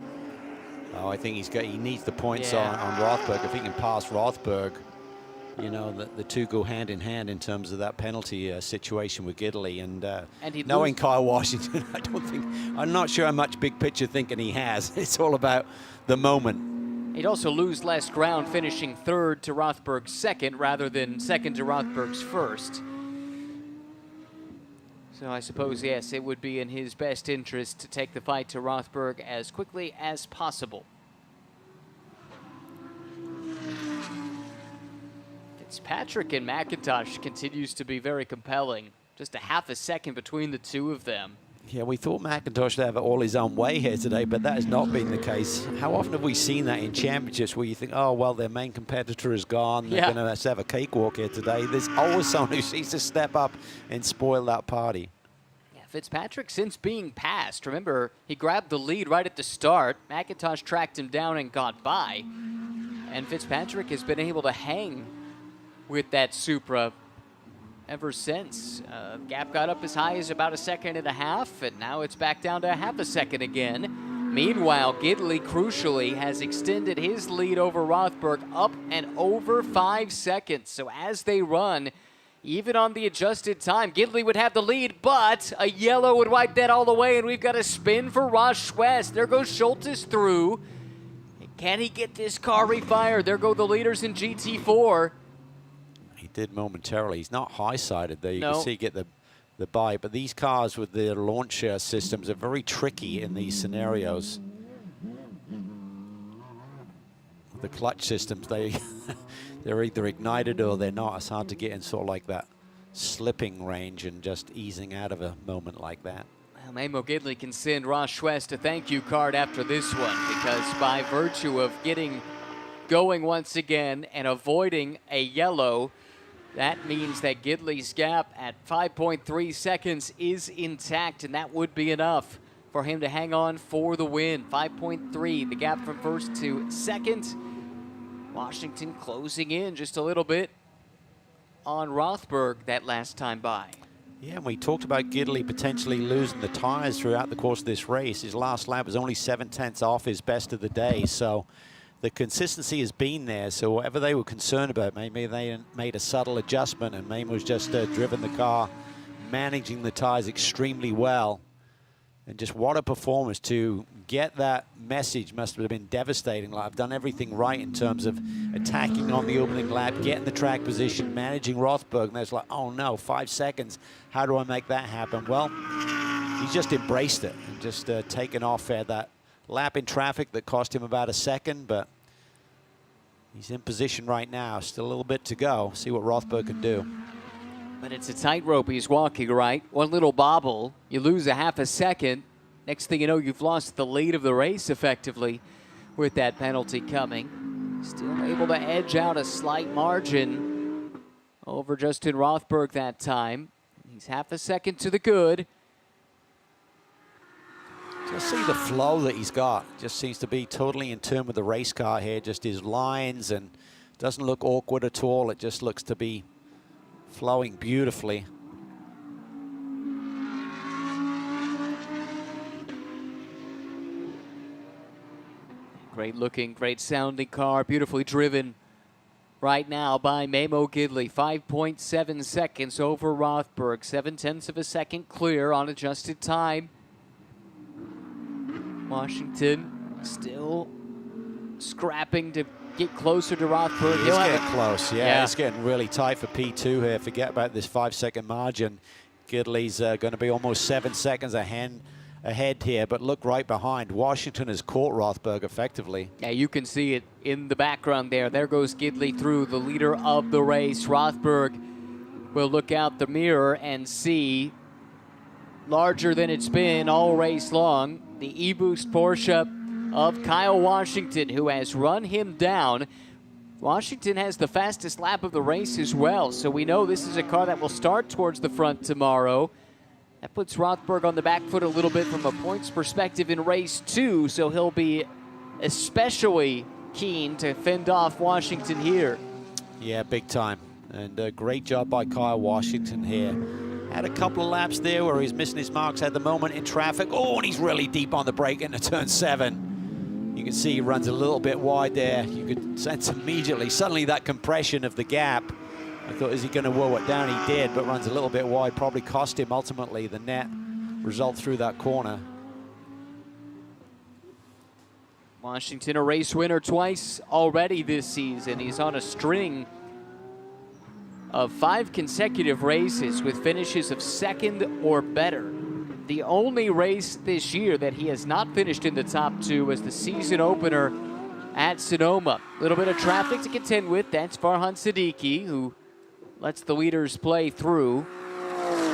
Oh, I think he needs the points on Rothberg. If he can pass Rothberg, you know, the two go hand in hand in terms of that penalty situation with Gidley. And knowing Kyle Washington, I'm not sure how much big picture thinking he has. It's all about the moment. He'd also lose less ground finishing third to Rothberg's second rather than second to Rothberg's first. So I suppose, yes, it would be in his best interest to take the fight to Rothberg as quickly as possible. Fitzpatrick and McIntosh continues to be very compelling. Just a half a second between the two of them. Yeah, we thought McIntosh would have it all his own way here today, but that has not been the case. How often have we seen that in championships where you think, oh, well, their main competitor is gone. They're going to have a cakewalk here today. There's always someone who seems to step up and spoil that party. Yeah, Fitzpatrick, since being passed, remember, he grabbed the lead right at the start. McIntosh tracked him down and got by. And Fitzpatrick has been able to hang with that Supra ever since. Gap got up as high as about 1.5 seconds, and now it's back down to 0.5 seconds again. Meanwhile, Gidley, crucially, has extended his lead over Rothberg up and over 5 seconds. So as they run, even on the adjusted time, Gidley would have the lead, but a yellow would wipe that all away, and we've got a spin for Ross Schwest. There goes Schultes through. Can he get this car refired? There go the leaders in GT4. He did momentarily. He's not high-sided there. You can see get the bite. But these cars with their launch systems are very tricky in these scenarios. The clutch systems, they're either ignited or they're not. It's hard to get in sort of like that slipping range and just easing out of a moment like that. Well, Memo Gidley can send Ross Schwest a thank you card after this one, because by virtue of getting going once again and avoiding a yellow, that means that Gidley's gap at 5.3 seconds is intact, and that would be enough for him to hang on for the win. 5.3, the gap from first to second. Washington closing in just a little bit on Rothberg that last time by. Yeah, and we talked about Gidley potentially losing the tires throughout the course of this race. His last lap was only 7/10 off his best of the day, so the consistency has been there. So whatever they were concerned about, maybe they made a subtle adjustment, and Maimo's just driven the car, managing the tires extremely well. And just what a performance to get that message must have been devastating. Like, I've done everything right in terms of attacking on the opening lap, getting the track position, managing Rothberg. And there's like, oh no, 5 seconds. How do I make that happen? Well, he's just embraced it and just taken off that lap in traffic that cost him about 1 second, but he's in position right now. Still a little bit to go. See what Rothberg can do. But it's a tightrope he's walking, right? One little bobble, you lose 0.5 second. Next thing you know, you've lost the lead of the race effectively with that penalty coming. Still able to edge out a slight margin over Justin Rothberg that time. He's 0.5 second to the good. Just see the flow that he's got. Just seems to be totally in tune with the race car here. Just his lines, and doesn't look awkward at all. It just looks to be flowing beautifully. Great looking, great sounding car, beautifully driven right now by Memo Gidley. 5.7 seconds over Rothberg, 0.7 seconds clear on adjusted time. Washington still scrapping to get closer to Rothberg. He's getting close, yeah. It's getting really tight for P2 here. Forget about this 5 second margin. Gidley's going to be almost 7 seconds ahead ahead here, but look right behind. Washington has caught Rothberg effectively. Yeah, you can see it in the background there. There goes Gidley through, the leader of the race. Rothberg will look out the mirror and see, larger than it's been all race long, the e-Boost Porsche of Kyle Washington, who has run him down. Washington has the fastest lap of the race as well, so we know this is a car that will start towards the front tomorrow. That puts Rothberg on the back foot a little bit from a points perspective in race 2, so he'll be especially keen to fend off Washington here. Yeah, big time. And a great job by Kyle Washington here. Had a couple of laps there where he's missing his marks at the moment in traffic. Oh, and he's really deep on the brake into turn 7. You can see he runs a little bit wide there. You could sense immediately, suddenly that compression of the gap. I thought, is he going to woe it down? He did, but runs a little bit wide. Probably cost him ultimately the net result through that corner. Washington, a race winner twice already this season. He's on a string of 5 consecutive races with finishes of 2nd or better. The only race this year that he has not finished in the top 2 was the season opener at Sonoma. A little bit of traffic to contend with. That's Farhan Siddiqui, who lets the leaders play through.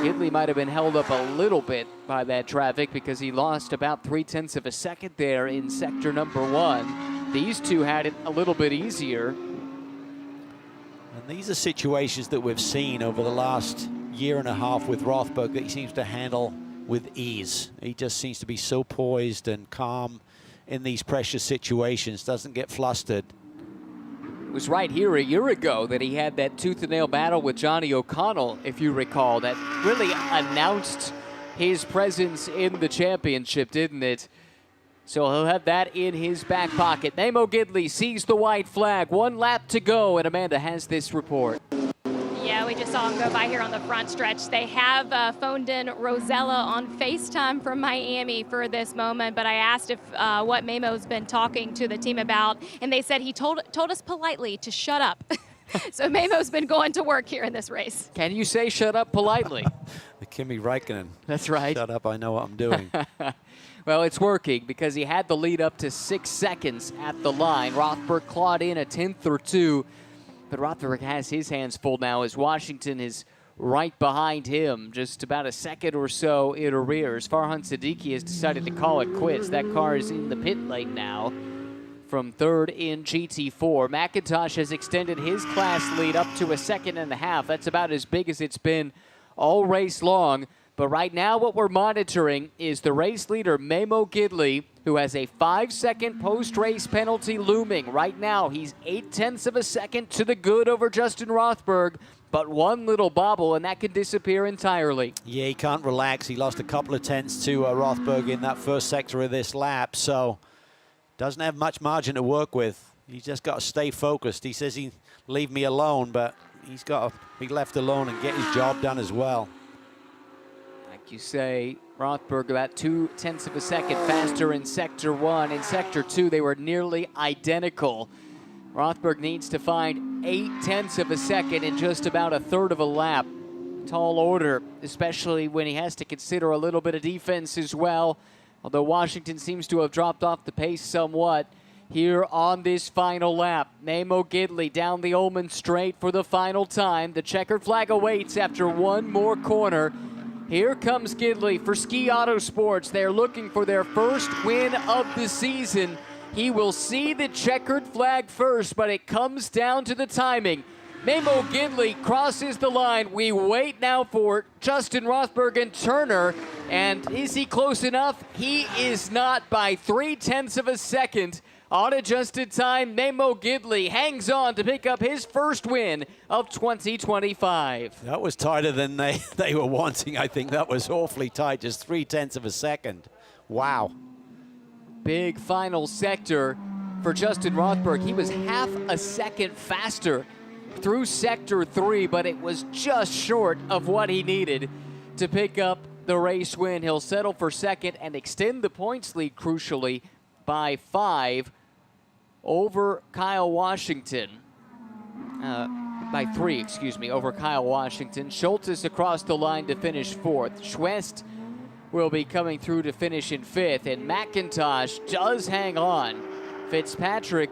Gidley might have been held up a little bit by that traffic because he lost about 0.3 of a second there in sector number 1. These two had it a little bit easier. And these are situations that we've seen over the last year and a half with Rothberg that he seems to handle with ease. He just seems to be so poised and calm in these pressure situations, doesn't get flustered. It was right here a year ago that he had that tooth and nail battle with Johnny O'Connell, if you recall, that really announced his presence in the championship, didn't it? So he'll have that in his back pocket. Nemo Gidley sees the white flag. 1 lap to go, and Amanda has this report. Yeah, we just saw him go by here on the front stretch. They have phoned in Rosella on FaceTime from Miami for this moment, but I asked if what Memo's been talking to the team about, and they said he told us politely to shut up. So Memo's been going to work here in this race. Can you say shut up politely? The Kimi Räikkönen. That's right. Shut up, I know what I'm doing. Well, it's working because he had the lead up to 6 seconds at the line. Rothberg clawed in a 10th or 2. But Rothberg has his hands full now as Washington is right behind him, just about a second or so in arrears. Farhan Siddiqui has decided to call it quits. That car is in the pit lane now from 3rd in GT4. McIntosh has extended his class lead up to a 1.5 seconds. That's about as big as it's been all race long. But right now what we're monitoring is the race leader, Memo Gidley, who has a 5-second post-race penalty looming. Right now, he's 0.8 of a second to the good over Justin Rothberg, but 1 little bobble, and that can disappear entirely. Yeah, he can't relax. He lost a couple of tenths to Rothberg in that first sector of this lap, so doesn't have much margin to work with. He's just got to stay focused. He says he'll leave me alone, but he's got to be left alone and get his job done as well. Like you say, Rothberg about 0.2 of a second faster in Sector 1. In Sector 2, they were nearly identical. Rothberg needs to find 0.8 of a second in just about a third of a lap. Tall order, especially when he has to consider a little bit of defense as well. Although Washington seems to have dropped off the pace somewhat here on this final lap. Nemo Gidley down the Ullman straight for the final time. The checkered flag awaits after 1 more corner. Here comes Gidley for Ski Autosports. They're looking for their first win of the season. He will see the checkered flag first, but it comes down to the timing. Nemo Gidley crosses the line. We wait now for Justin Rothberg and Turner. And is he close enough? He is not by 0.3 of a second. On adjusted time, Nemo Gidley hangs on to pick up his first win of 2025. That was tighter than they were wanting. I think that was awfully tight, just 0.3 of a second. Wow. Big final sector for Justin Rothberg. He was 0.5 a second faster through Sector 3, but it was just short of what he needed to pick up the race win. He'll settle for second and extend the points lead, crucially, by 5 over Kyle Washington. By 3, excuse me, over Kyle Washington. Schultz is across the line to finish 4th. Schwest will be coming through to finish in 5th, and McIntosh does hang on. Fitzpatrick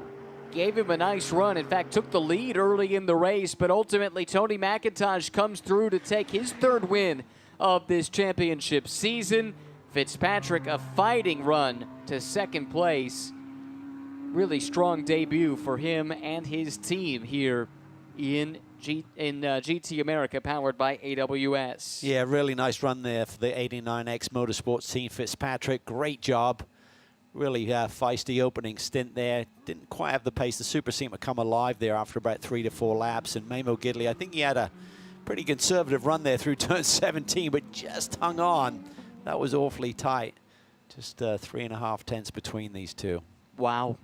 gave him a nice run, in fact took the lead early in the race, but ultimately Tony McIntosh comes through to take his 3rd win of this championship season. Fitzpatrick a fighting run to 2nd place. Really strong debut for him and his team here in GT America, powered by AWS. Yeah, really nice run there for the 89X Motorsports team. Fitzpatrick, great job. Really feisty opening stint there. Didn't quite have the pace. The Super seemed to come alive there after about 3 to 4 laps. And Mamo Gidley, I think he had a pretty conservative run there through turn 17, but just hung on. That was awfully tight. Just 3.5 tenths between these two. Wow.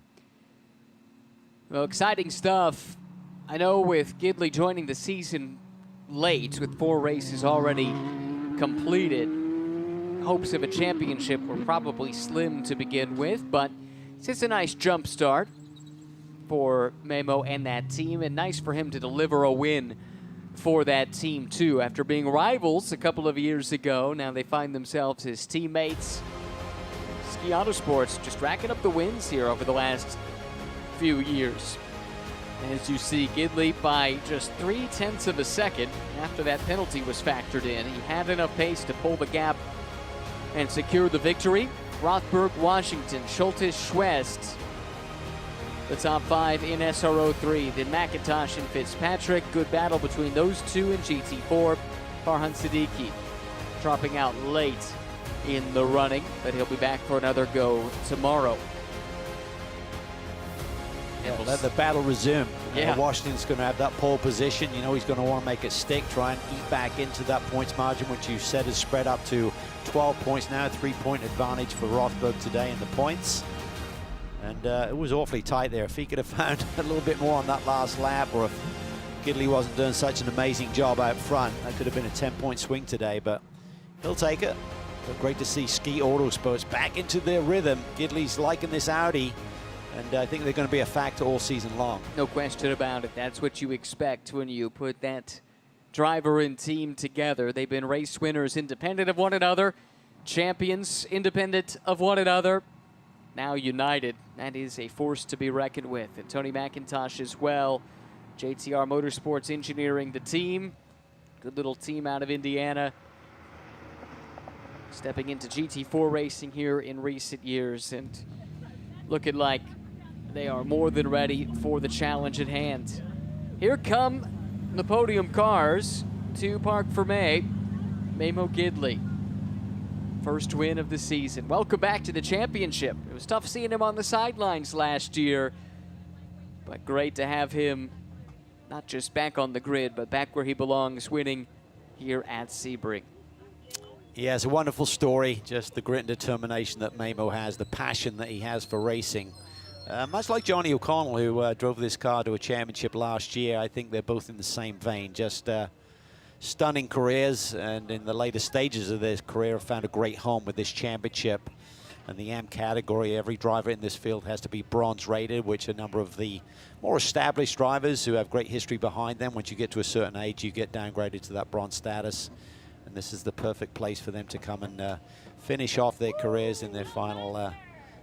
Well, exciting stuff. I know with Gidley joining the season late, with 4 races already completed, hopes of a championship were probably slim to begin with, but it's a nice jump start for Mamo and that team, and nice for him to deliver a win for that team too. After being rivals a couple of years ago, now they find themselves as teammates. Ski Autosports just racking up the wins here over the last few years. As you see, Gidley by just 0.3 of a second after that penalty was factored in. He had enough pace to pull the gap and secure the victory. Rothberg, Washington, Schultes, Schwest, the top 5 in SRO 3. Then McIntosh and Fitzpatrick. Good battle between those two in GT4. Farhan Siddiqui dropping out late in the running, but he'll be back for another go tomorrow. Let the battle resume. Yeah. Washington's going to have that pole position. You know he's going to want to make it stick, try and eat back into that points margin, which you said is spread up to 12 points now. 3-point advantage for Rothberg today in the points. And it was awfully tight there. If he could have found a little bit more on that last lap, or if Gidley wasn't doing such an amazing job out front, that could have been a 10-point swing today, but he'll take it. But great to see Ski Autosports back into their rhythm. Gidley's liking this Audi, and I think they're going to be a factor all season long. No question about it. That's what you expect when you put that driver and team together. They've been race winners independent of one another, champions independent of one another, now united. That is a force to be reckoned with. And Tony McIntosh as well. JTR Motorsports engineering the team. Good little team out of Indiana. Stepping into GT4 racing here in recent years and looking like they are more than ready for the challenge at hand. Here come the podium cars to Parc Fermé. Mamo Gidley, first win of the season. Welcome back to the championship. It was tough seeing him on the sidelines last year, but great to have him not just back on the grid, but back where he belongs, winning here at Sebring. Yeah, it's a wonderful story. Just the grit and determination that Mamo has, the passion that he has for racing. Much like Johnny O'Connell, who drove this car to a championship last year. I think they're both in the same vein. Just stunning careers, and in the later stages of their career have found a great home with this championship. And the AM category, every driver in this field has to be bronze rated, which a number of the more established drivers who have great history behind them, once you get to a certain age, you get downgraded to that bronze status. And this is the perfect place for them to come and finish off their careers in their final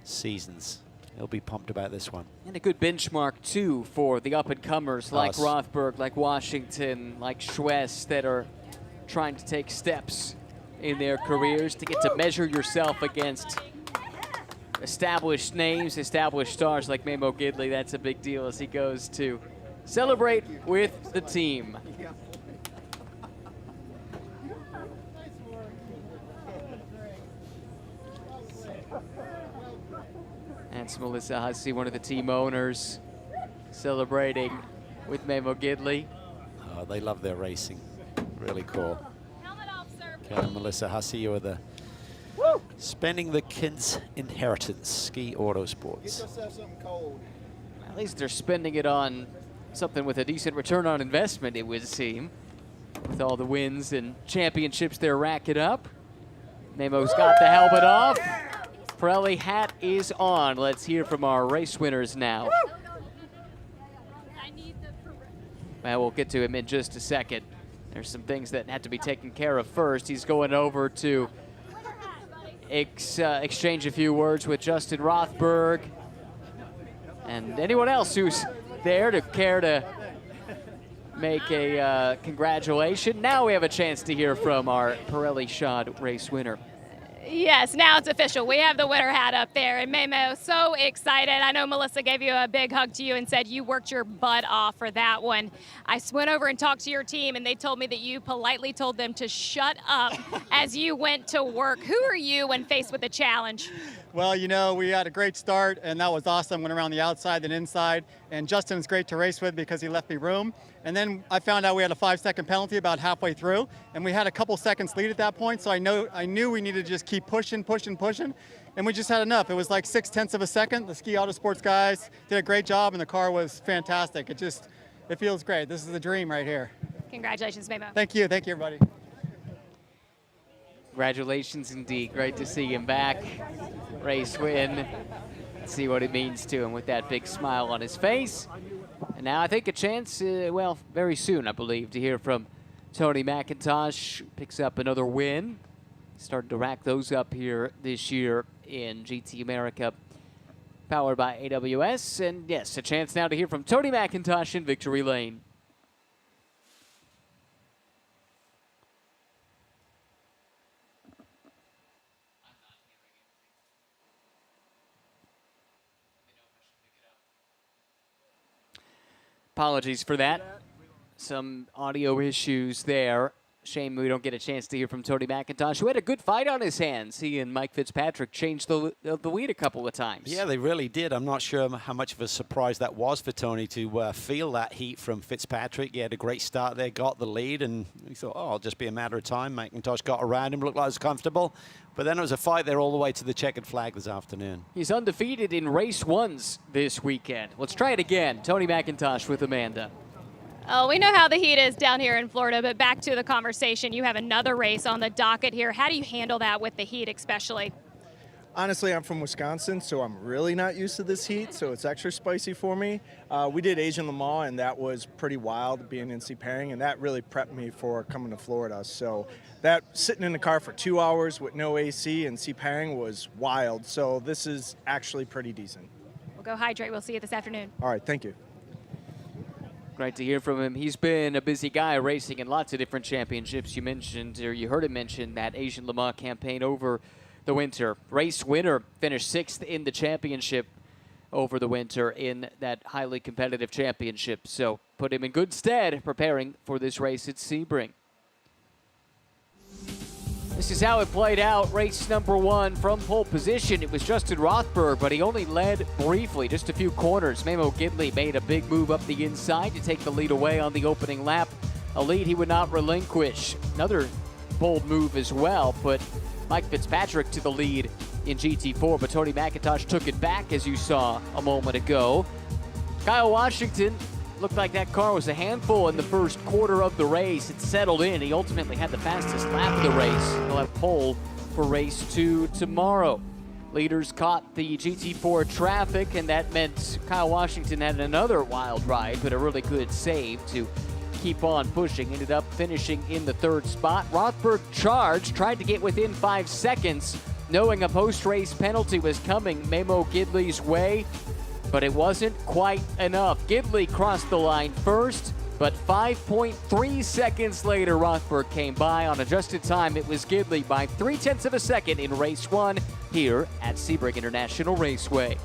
seasons. He'll be pumped about this one. And a good benchmark, too, for the up-and-comers like Rothberg, like Washington, like Schwest, that are trying to take steps in their careers to get to measure yourself against established names, established stars like Mamo Gidley. That's a big deal as he goes to celebrate with the team. That's Melissa Hussey, one of the team owners, celebrating with Mamo Gidley. Oh, they love their racing. Really cool. Ken and Melissa Hussey, you are the spending the kids' inheritance, Ski Autosports. Get yourself something cold. At least they're spending it on something with a decent return on investment, it would seem. With all the wins and championships they're racking up. Mamo's got the helmet off. Pirelli hat is on. Let's hear from our race winners now. Well, we'll get to him in just a second. There's some things that had to be taken care of first. He's going over to exchange a few words with Justin Rothberg and anyone else who's there to care to make a congratulation. Now we have a chance to hear from our Pirelli Shod race winner. Yes, now it's official. We have the winner hat up there. And Memo, so excited. I know Melissa gave you a big hug to you and said you worked your butt off for that one. I went over and talked to your team, and they told me that you politely told them to shut up as you went to work. Who are you when faced with a challenge? Well, you know, we had a great start, and that was awesome. Went around the outside and inside. And Justin's great to race with because he left me room. And then I found out we had a 5-second penalty about halfway through, and we had a couple seconds lead at that point. So I knew we needed to just keep pushing, and we just had enough. It was like 0.6 of a second. The Ski Autosports guys did a great job, and the car was fantastic. It feels great. This is the dream right here. Congratulations, Memo. Thank you, everybody. Congratulations indeed. Great to see him back. Race win. Let's see what it means to him with that big smile on his face. And now I think a chance, well, very soon, I believe, to hear from Tony McIntosh. Picks up another win. Starting to rack those up here this year in GT America, powered by AWS. And yes, a chance now to hear from Tony McIntosh in Victory Lane. Apologies for that. Some audio issues there. Shame we don't get a chance to hear from Tony McIntosh, who had a good fight on his hands. He and Mike Fitzpatrick changed the lead a couple of times. Yeah, they really did. I'm not sure how much of a surprise that was for Tony to feel that heat from Fitzpatrick. He had a great start there, got the lead, and he thought, oh, it'll just be a matter of time. McIntosh got around him, looked like it was comfortable. But then it was a fight there all the way to the checkered flag this afternoon. He's undefeated in race ones this weekend. Let's try it again. Tony McIntosh with Amanda. Oh, we know how the heat is down here in Florida, but back to the conversation. You have another race on the docket here. How do you handle that with the heat especially? Honestly, I'm from Wisconsin, so I'm really not used to this heat, so it's extra spicy for me. We did Asian Le Mans, and that was pretty wild, being in Sebring, and that really prepped me for coming to Florida. So that sitting in the car for 2 hours with no AC in Sebring was wild, so this is actually pretty decent. We'll go hydrate. We'll see you this afternoon. All right, thank you. Great to hear from him. He's been a busy guy racing in lots of different championships. You mentioned, or you heard him mention, that Asian Le Mans campaign over the winter. Race winner, finished 6th in the championship over the winter in that highly competitive championship. So put him in good stead preparing for this race at Sebring. This is how it played out. Race number 1 from pole position. It was Justin Rothberg, but he only led briefly, just a few corners. Memo Gidley made a big move up the inside to take the lead away on the opening lap. A lead he would not relinquish. Another bold move as well, put Mike Fitzpatrick to the lead in GT4, but Tony McIntosh took it back, as you saw a moment ago. Kyle Washington looked like that car was a handful in the first quarter of the race. It settled in. He ultimately had the fastest lap of the race. He'll have pole for race 2 tomorrow. Leaders caught the GT4 traffic, and that meant Kyle Washington had another wild ride, but a really good save to keep on pushing. Ended up finishing in the 3rd spot. Rothberg charged, tried to get within 5 seconds, knowing a post-race penalty was coming Memo Gidley's way, but it wasn't quite enough. Gidley crossed the line first, but 5.3 seconds later, Rothberg came by. On adjusted time, it was Gidley by 0.3 of a second in race 1 here at Sebring International Raceway.